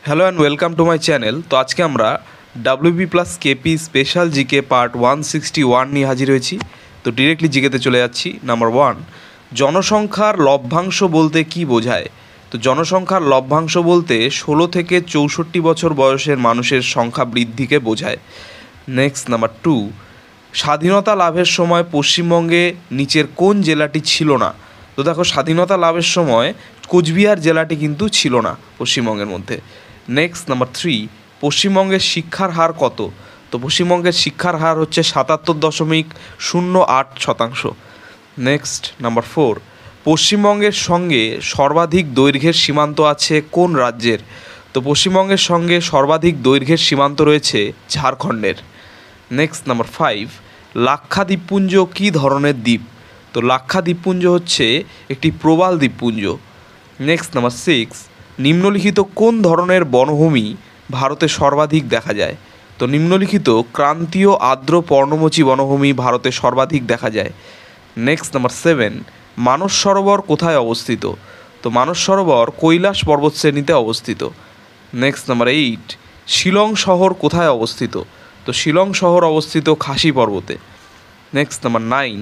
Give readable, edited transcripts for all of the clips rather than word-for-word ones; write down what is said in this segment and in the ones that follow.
Hello and welcome to my channel. তো আজকে আমরা WB plus KP special GK part 161 নিয়ে হাজির হয়েছি। তো ডিরেক্টলি জিকেতে চলে যাচ্ছি। নাম্বার 1, জনসংখ্যার লভ্যাংশ বলতে কি বোঝায়? তো জনসংখ্যার লভ্যাংশ বলতে 16 থেকে 64 বছর বয়সের মানুষের সংখ্যা বৃদ্ধিকে বোঝায়। নেক্সট নাম্বার 2, স্বাধীনতা লাভের সময় পশ্চিমবঙ্গে নিচের কোন জেলাটি ছিল না? তো দেখো, স্বাধীনতা লাভের সময় কোচবিহার জেলাটি কিন্তু ছিল না পশ্চিমবঙ্গের মধ্যে। নেক্সট নাম্বার 3, পশ্চিমবঙ্গের শিক্ষার হার কত? তো পশ্চিমবঙ্গের শিক্ষার হার হচ্ছে 77.08%। নেক্সট নাম্বার 4, পশ্চিমবঙ্গের সঙ্গে সর্বাধিক দৈর্ঘ্যের সীমান্ত আছে কোন রাজ্যের? তো পশ্চিমবঙ্গের সঙ্গে সর্বাধিক দৈর্ঘ্যের সীমান্ত রয়েছে ঝাড়খণ্ডের। নেক্সট নাম্বার 5, লাক্ষা দ্বীপপুঞ্জ কী ধরনের দ্বীপ? তো লাক্ষা দ্বীপপুঞ্জ হচ্ছে একটি প্রবাল দ্বীপপুঞ্জ। নেক্সট নাম্বার 6, নিম্নলিখিত কোন ধরনের বনভূমি ভারতে সর্বাধিক দেখা যায়? তো নিম্নলিখিত ক্রান্তীয় আর্দ্র পর্ণমোচী বনভূমি ভারতে সর্বাধিক দেখা যায়। নেক্সট নাম্বার 7, মানস সরোবর কোথায় অবস্থিত? তো মানস সরোবর কৈলাস পর্বতশ্রেণীতে অবস্থিত। নেক্সট নাম্বার 8, শিলং শহর কোথায় অবস্থিত? তো শিলং শহর অবস্থিত খাসি পর্বতে। নেক্সট নাম্বার 9,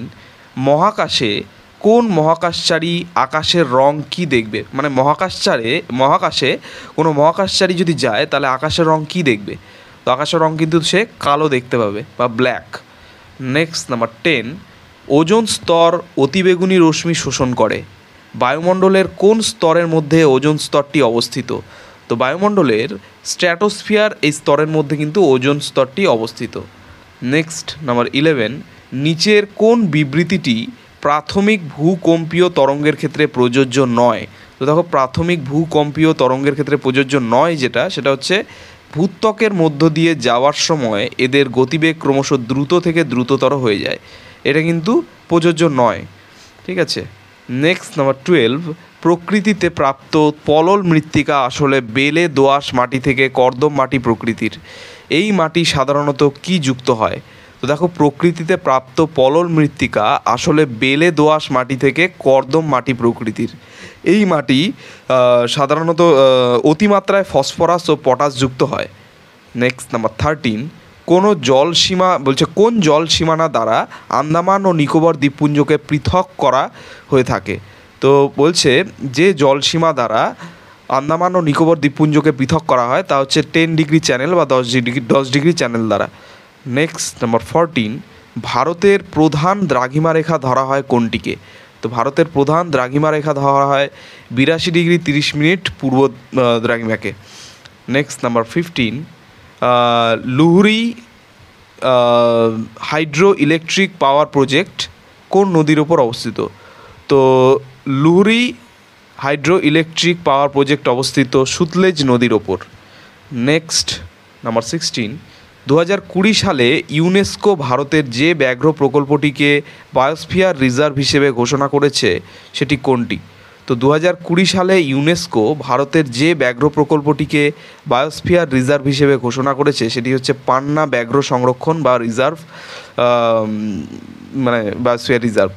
মহাকাশে কোন মহাকাশচারী আকাশের রং কি দেখবে? মানে মহাকাশে কোনো মহাকাশচারী যদি যায় তাহলে আকাশের রং কি দেখবে? তো আকাশের রং কিন্তু সে কালো দেখতে পাবে বা ব্ল্যাক। নেক্সট নাম্বার 10, ওজোন স্তর অতিবেগুনি রশ্মি শোষণ করে। বায়ুমণ্ডলের কোন স্তরের মধ্যে ওজোন স্তরটি অবস্থিত? তো বায়ুমণ্ডলের স্ট্র্যাটোস্ফিয়ার এই স্তরের মধ্যে কিন্তু ওজোন স্তরটি অবস্থিত। নেক্সট নাম্বার 11, নিচের কোন বিবৃতিটি প্রাথমিক ভূকম্পীয় তরঙ্গের ক্ষেত্রে প্রযোজ্য নয়? তো দেখো, প্রাথমিক ভূকম্পীয় তরঙ্গের ক্ষেত্রে প্রযোজ্য নয় সেটা হচ্ছে ভূত্বকের মধ্য দিয়ে যাওয়ার সময় এদের গতিবেগ ক্রমশ দ্রুত থেকে দ্রুততর হয়ে যায়। এটা কিন্তু প্রযোজ্য নয়। ঠিক আছে। নেক্সট নাম্বার 12, প্রকৃতিতে প্রাপ্ত পলল মৃত্তিকা আসলে বেলে দোআঁশ মাটি থেকে কর্দম মাটি প্রকৃতির। এই মাটি সাধারণত কি যুক্ত হয়? তো দেখো, প্রকৃতিতে প্রাপ্ত পলল মৃত্তিকা আসলে বেলে দোআঁশ মাটি থেকে কর্দম মাটি প্রকৃতির। এই মাটি সাধারণত অতিমাত্রায় ফসফরাস ও পটাশ যুক্ত হয়। নেক্সট নাম্বার 13, কোন জল সীমানা দ্বারা আন্দামান ও নিকোবর দ্বীপপুঞ্জকে পৃথক করা হয়ে থাকে? তো বলছে যে জলসীমা দ্বারা আন্দামান ও নিকোবর দ্বীপপুঞ্জকে পৃথক করা হয় তা হচ্ছে 10 ডিগ্রি চ্যানেল বা 10 ডিগ্রি চ্যানেল দ্বারা। নেক্সট নাম্বার 14, ভারতের প্রধান দ্রাঘিমা রেখা ধরা হয় কোনটিকে? তো ভারতের প্রধান দ্রাঘিমা রেখা ধরা হয় 82 ডিগ্রি 30 মিনিট পূর্ব দ্রাঘিমাকে। Next number 15, Luhri hydro electric power project কোন নদীর ওপর অবস্থিত? তো Luhri hydro electric power project অবস্থিত সুতলেজ নদীর ওপর। নেক্সট নাম্বার 16, 2020 সালে ইউনেস্কো ভারতের যে ব্যাঘ্র প্রকল্পটিকে বায়োস্ফিয়ার রিজার্ভ হিসেবে ঘোষণা করেছে সেটি কোনটি? তো 2020 সালে ইউনেস্কো ভারতের যে ব্যাঘ্র প্রকল্পটিকে বায়োস্ফিয়ার রিজার্ভ হিসেবে ঘোষণা করেছে সেটি হচ্ছে পান্না ব্যাঘ্র সংরক্ষণ বা রিজার্ভ, মানে biosphere reserve.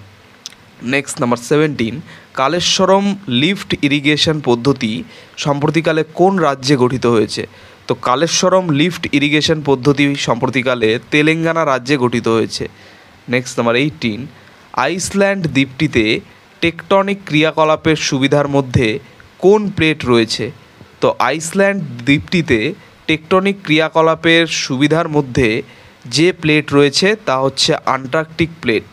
Next number 17, Kaleshwaram lift irrigation পদ্ধতি সম্প্রতিকালে কোন রাজ্যে গঠিত হয়েছে? তো কালেশ্বরম লিফট ইরিগেশন পদ্ধতি সম্প্রতিকালে তেলেঙ্গানা রাজ্যে গঠিত হয়েছে। নেক্সট নাম্বার 18, আইসল্যান্ড দ্বীপটিতে টেকটনিক ক্রিয়াকলাপের সুবিধার মধ্যে কোন প্লেট রয়েছে? তো আইসল্যান্ড দ্বীপটিতে টেকটনিক ক্রিয়াকলাপের সুবিধার মধ্যে যে প্লেট রয়েছে তা হচ্ছে আন্টার্কটিক প্লেট।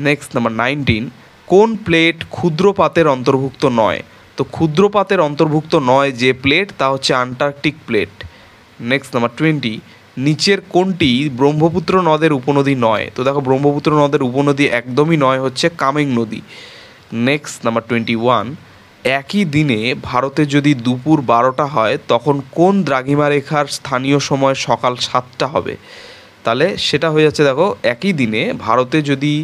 নেক্সট নাম্বার 19, কোন প্লেট ক্ষুদ্রপাতের অন্তর্ভুক্ত নয়? তো ক্ষুদ্রপাতের অন্তর্ভুক্ত নয় যে প্লেট তা হচ্ছে আন্টার্কটিক প্লেট। নেক্সট নাম্বার 20, নিচের কোনটি ব্রহ্মপুত্র নদের উপনদী নয়? তো দেখো, ব্রহ্মপুত্র নদের উপনদী একদমই নয়, হচ্ছে কামেং নদী। নেক্সট নাম্বার 21, একই দিনে ভারতে যদি দুপুর 12টা হয় তখন কোন দ্রাঘিমা রেখার স্থানীয় সময় সকাল 7টা হবে? তাহলে সেটা হয়ে যাচ্ছে, দেখো, একই দিনে ভারতে যদি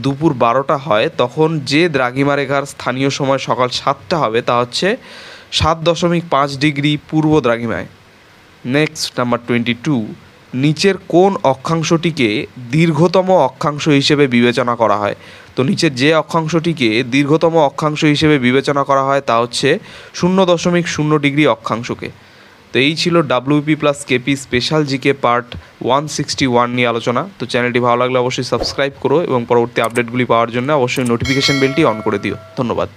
দুপুর 12টা হয় তখন যে দ্রাঘিমা রেখার স্থানীয় সময় সকাল 7টা হবে তা হচ্ছে 7.5 ডিগ্রি পূর্ব দ্রাঘিমায়। নেক্সট নাম্বার 22, নিচের কোন অক্ষাংশটিকে দীর্ঘতম অক্ষাংশ হিসেবে বিবেচনা করা হয়? তো নিচের যে অক্ষাংশটিকে দীর্ঘতম অক্ষাংশ হিসেবে বিবেচনা করা হয় তা হচ্ছে 0.0 ডিগ্রি অক্ষাংশকে। তো এই ছিল WP plus KP special GK part 161 নিয়ে আলোচনা। তো চ্যানেলটি ভালো লাগলে অবশ্যই সাবস্ক্রাইব করো এবং পরবর্তী আপডেটগুলি পাওয়ার জন্য অবশ্যই নোটিফিকেশন বেলটি অন করে দিও। ধন্যবাদ।